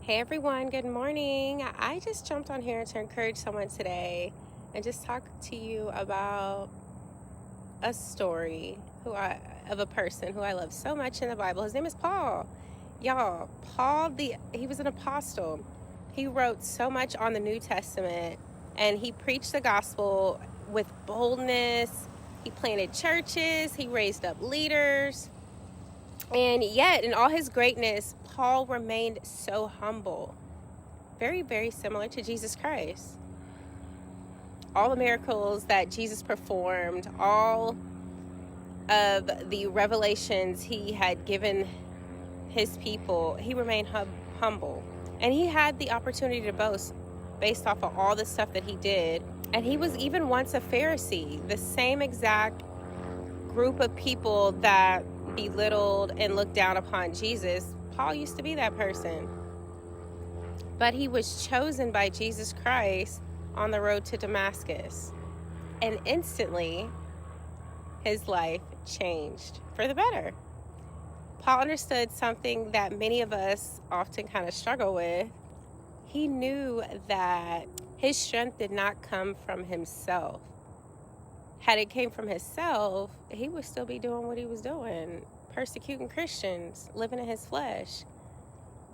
Hey everyone, good morning. I just jumped on here to encourage someone today and just talk to you about a story of a person who I love so much in the Bible. His name is Paul. Y'all, he was an apostle. He wrote so much on the New Testament and he preached the gospel with boldness. He planted churches, he raised up leaders. And yet, in all his greatness, Paul remained so humble. Very, very similar to Jesus Christ. All the miracles that Jesus performed, all of the revelations he had given his people, he remained humble. And he had the opportunity to boast based off of all the stuff that he did. And he was even once a Pharisee, the same exact group of people that belittled and looked down upon Jesus. Paul used to be that person. But he was chosen by Jesus Christ on the road to Damascus. And instantly, his life changed for the better. Paul understood something that many of us often kind of struggle with. He knew that his strength did not come from himself. Had it came from himself, he would still be doing what he was doing, persecuting Christians, living in his flesh.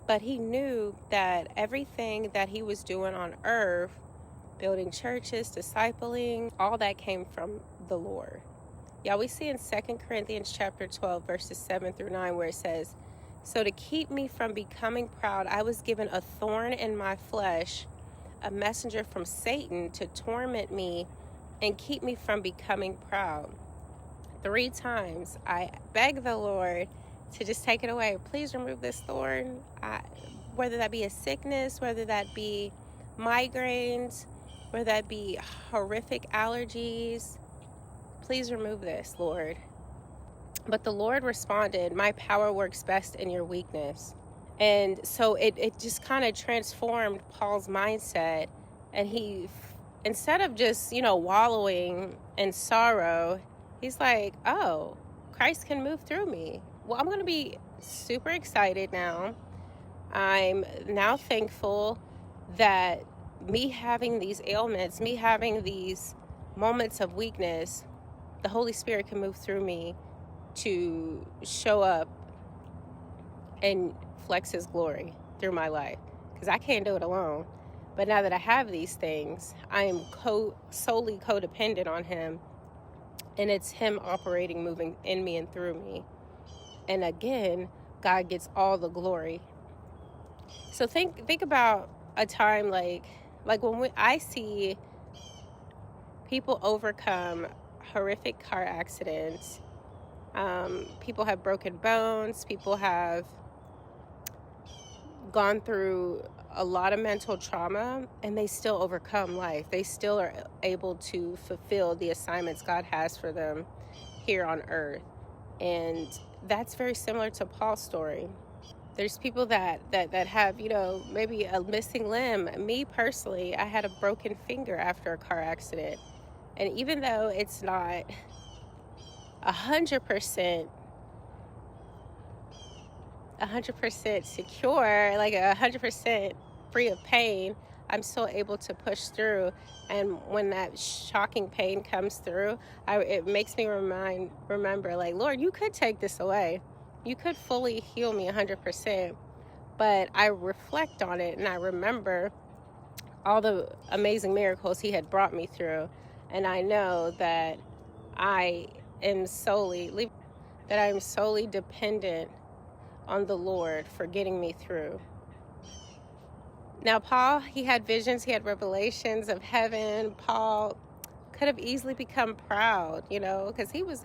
But he knew that everything that he was doing on earth, building churches, discipling, all that came from the Lord. Y'all, we see in 2 Corinthians chapter 12, verses 7 through 9, where it says, "So to keep me from becoming proud, I was given a thorn in my flesh, a messenger from Satan to torment me and keep me from becoming proud. 3 times I begged the Lord to just take it away. Please remove this thorn, whether that be a sickness, whether that be migraines, whether that be horrific allergies. Please remove this, Lord." But the Lord responded, "My power works best in your weakness." And so it just kind of transformed Paul's mindset. And he, instead of just, wallowing in sorrow, he's like, oh, Christ can move through me. Well, I'm going to be super excited now. I'm now thankful that me having these ailments, me having these moments of weakness, the Holy Spirit can move through me to show up and flex his glory through my life, because I can't do it alone. But now that I have these things, I am solely codependent on him, and it's him operating, moving in me and through me. And again, God gets all the glory. So think about a time like when I see people overcome horrific car accidents. People have broken bones. People have gone through a lot of mental trauma, and they still overcome life. They still are able to fulfill the assignments God has for them here on earth. And that's very similar to Paul's story. There's people that have, maybe a missing limb. Me personally, I had a broken finger after a car accident. And even though it's not 100% secure, like 100% free of pain, I'm still able to push through. And when that shocking pain comes through, it makes me remember, like, Lord, you could take this away. You could fully heal me 100%. But I reflect on it and I remember all the amazing miracles he had brought me through. And I know that I am solely dependent on the Lord for getting me through. Now, Paul, he had visions, he had revelations of heaven. Paul could have easily become proud, because he was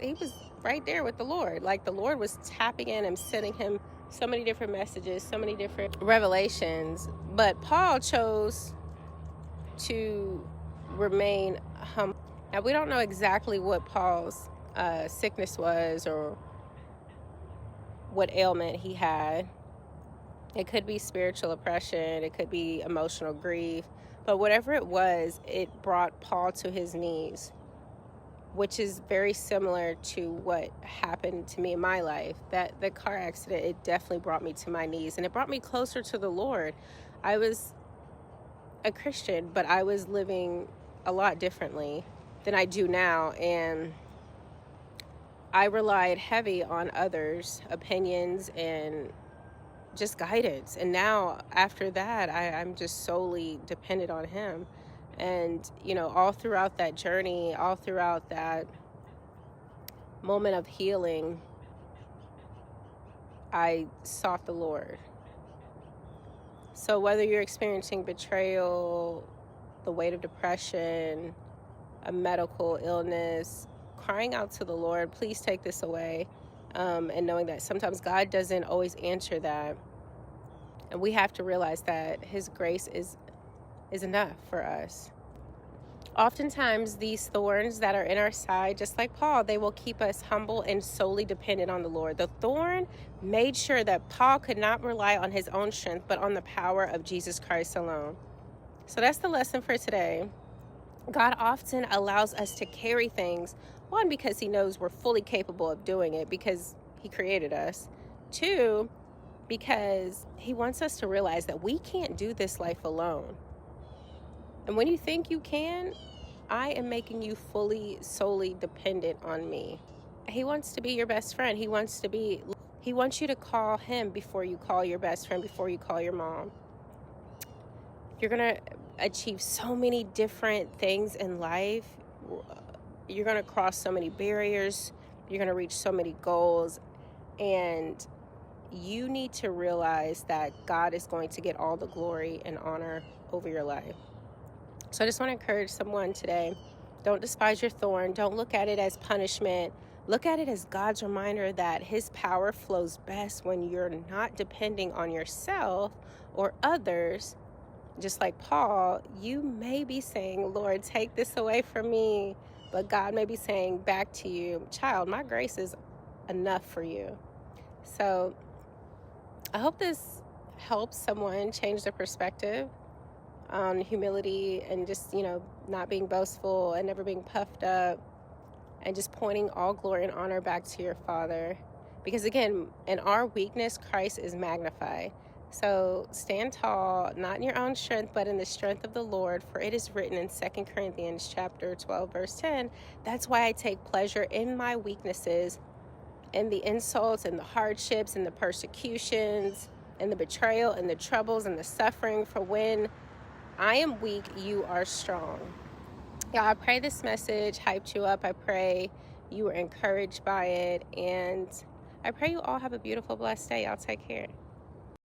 right there with the Lord. Like, the Lord was tapping in and sending him so many different messages, so many different revelations. But Paul chose to remain humble. Now, we don't know exactly what Paul's sickness was or what ailment he had. It could be spiritual oppression, it could be emotional grief, but whatever it was, it brought Paul to his knees. which is very similar to what happened to me in my life. That the car accident, it definitely brought me to my knees, and it brought me closer to the Lord. I was a Christian, but I was living a lot differently than I do now, and I relied heavy on others' opinions and just guidance. And now after that, I'm just solely dependent on him. And all throughout that journey, all throughout that moment of healing, I sought the Lord. So whether you're experiencing betrayal, the weight of depression, a medical illness, crying out to the Lord, please take this away. And knowing that sometimes God doesn't always answer that. And we have to realize that his grace is enough for us. Oftentimes, these thorns that are in our side, just like Paul, they will keep us humble and solely dependent on the Lord. The thorn made sure that Paul could not rely on his own strength, but on the power of Jesus Christ alone. So that's the lesson for today. God often allows us to carry things, one, because he knows we're fully capable of doing it because he created us. Two, because he wants us to realize that we can't do this life alone. And when you think you can, I am making you solely dependent on me. He wants to be your best friend. He wants you to call him before you call your best friend, before you call your mom. You're going to achieve so many different things in life. You're going to cross so many barriers. You're going to reach so many goals. And you need to realize that God is going to get all the glory and honor over your life. So I just want to encourage someone today. Don't despise your thorn. Don't look at it as punishment. Look at it as God's reminder that his power flows best when you're not depending on yourself or others. Just like Paul, you may be saying, Lord, take this away from me. But God may be saying back to you, child, my grace is enough for you. So I hope this helps someone change their perspective on humility and just, not being boastful and never being puffed up, and just pointing all glory and honor back to your Father. Because again, in our weakness, Christ is magnified. So stand tall, not in your own strength, but in the strength of the Lord. For it is written in 2 Corinthians chapter 12, verse 10, that's why I take pleasure in my weaknesses, in the insults and the hardships and the persecutions and the betrayal and the troubles and the suffering. For when I am weak, you are strong. Yeah, I pray this message hyped you up. I pray you were encouraged by it. And I pray you all have a beautiful, blessed day. Y'all take care.